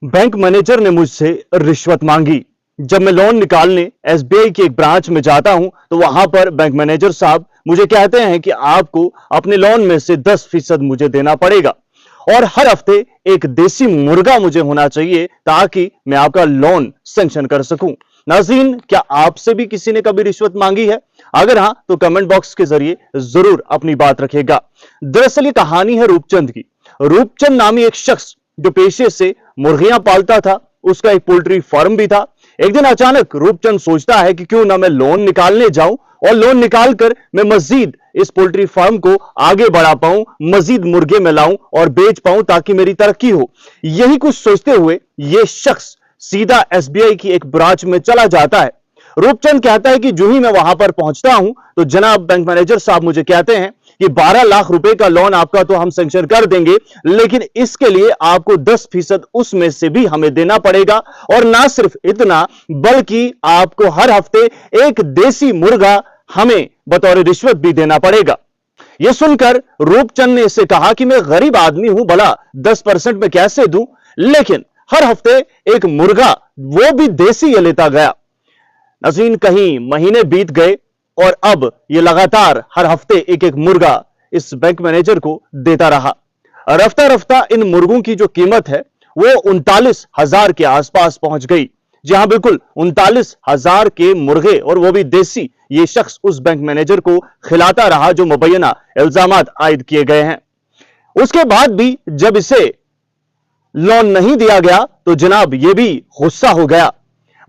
Bank manager ने मुझसे रिश्वत मांगी। जब मैं लोन निकालने एसबीआई की एक ब्रांच में जाता हूं तो वहां पर बैंक मैनेजर साहब मुझे कहते हैं कि आपको अपने लोन में से 10% मुझे देना पड़ेगा और हर हफ्ते एक देसी मुर्गा मुझे होना चाहिए ताकि मैं आपका लोन सैंक्शन कर सकूं। नाज़रीन, क्या आपसे भी किसी ने कभी रिश्वत मांगी है? अगर हां तो कमेंट बॉक्स के जरिए जरूर अपनी बात रखेगा। दरअसल ये कहानी है रूपचंद की। रूपचंद नामी एक शख्स जो पेशे से मुर्गियां पालता था, उसका एक पोल्ट्री फार्म भी था। एक दिन अचानक रूपचंद सोचता है कि क्यों ना मैं लोन निकालने जाऊं और लोन निकालकर मैं मजीद इस पोल्ट्री फार्म को आगे बढ़ा पाऊं, मजीद मुर्गे में लाऊं और बेच पाऊं ताकि मेरी तरक्की हो। यही कुछ सोचते हुए यह शख्स सीधा एसबीआई की एक ब्रांच में चला जाता है। रूपचंद कहता है कि जो ही मैं वहां पर पहुंचता हूं तो जनाब बैंक मैनेजर साहब मुझे कहते हैं कि 12 लाख रुपए का लोन आपका तो हम सैंक्शन कर देंगे, लेकिन इसके लिए आपको 10% उसमें से भी हमें देना पड़ेगा। और ना सिर्फ इतना बल्कि आपको हर हफ्ते एक देसी मुर्गा हमें बतौर रिश्वत भी देना पड़ेगा। यह सुनकर रूपचंद ने इससे कहा कि मैं गरीब आदमी हूं, भला 10% में कैसे दूं, लेकिन हर हफ्ते एक मुर्गा, वो भी देसी, ये लेता गया। नाज़रीन, कहीं महीने बीत गए और अब ये लगातार हर हफ्ते एक एक मुर्गा इस बैंक मैनेजर को देता रहा। रफ्ता रफ्ता इन मुर्गों की जो कीमत है वो 39,000 के आसपास पहुंच गई। जी हां, बिल्कुल 39,000 के मुर्गे, और वो भी देसी, ये शख्स उस बैंक मैनेजर को खिलाता रहा जो मुबैना इल्जामात आयद किए गए हैं। उसके बाद भी जब इसे लोन नहीं दिया गया तो जनाब ये भी गुस्सा हो गया।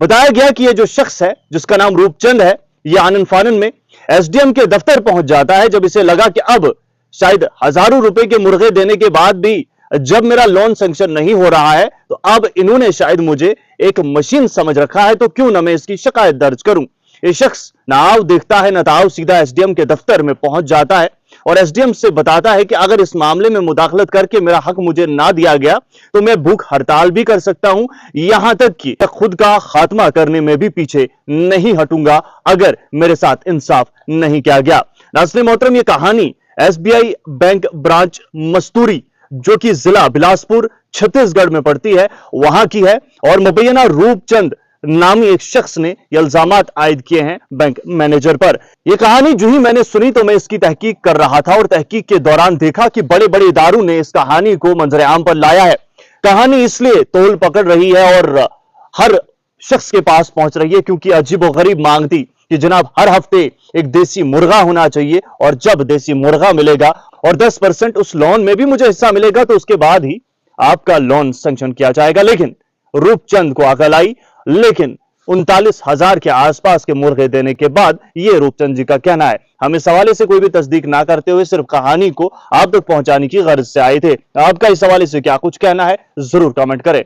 बताया गया कि ये जो शख्स है जिसका नाम रूपचंद है, ये आनन फानन में एसडीएम के दफ्तर पहुंच जाता है। जब इसे लगा कि अब शायद हजारों रुपए के मुर्गे देने के बाद भी जब मेरा लोन सैंक्शन नहीं हो रहा है तो अब इन्होंने शायद मुझे एक मशीन समझ रखा है, तो क्यों ना मैं इसकी शिकायत दर्ज करूं। ये शख्स ना आव देखता है ना ताव, सीधा एसडीएम के दफ्तर में पहुंच जाता है और एसडीएम से बताता है कि अगर इस मामले में मुदाखलत करके मेरा हक मुझे ना दिया गया तो मैं भूख हड़ताल भी कर सकता हूं, यहां तक कि खुद का खात्मा करने में भी पीछे नहीं हटूंगा अगर मेरे साथ इंसाफ नहीं किया गया। नाज़रीन मोहतरम, ये कहानी एसबीआई बैंक ब्रांच मस्तूरी, जो कि जिला बिलासपुर छत्तीसगढ़ में पड़ती है, वहां की है और मुबैना रूपचंद नामी एक शख्स ने ये इल्जामात आयद किए हैं बैंक मैनेजर पर। यह कहानी जो ही मैंने सुनी तो मैं इसकी तहकीक कर रहा था और तहकीक के दौरान देखा कि बड़े बड़े इदारों ने इस कहानी को मंजर आम पर लाया है। कहानी इसलिए तोल पकड़ रही है और हर शख्स के पास पहुंच रही है क्योंकि अजीबोगरीब मांग थी कि जनाब हर हफ्ते एक देसी मुर्गा होना चाहिए और जब देसी मुर्गा मिलेगा और 10% उस लोन में भी मुझे हिस्सा मिलेगा तो उसके बाद ही आपका लोन सैंक्शन किया जाएगा। लेकिन रूपचंद को अकल आई, लेकिन 39,000 के आसपास के मुर्गे देने के बाद ये रूपचंद जी का कहना है। हम इस हवाले से कोई भी तस्दीक ना करते हुए सिर्फ कहानी को आप तक पहुंचाने की गर्ज से आए थे। आपका इस हवाले से क्या कुछ कहना है, जरूर कमेंट करें।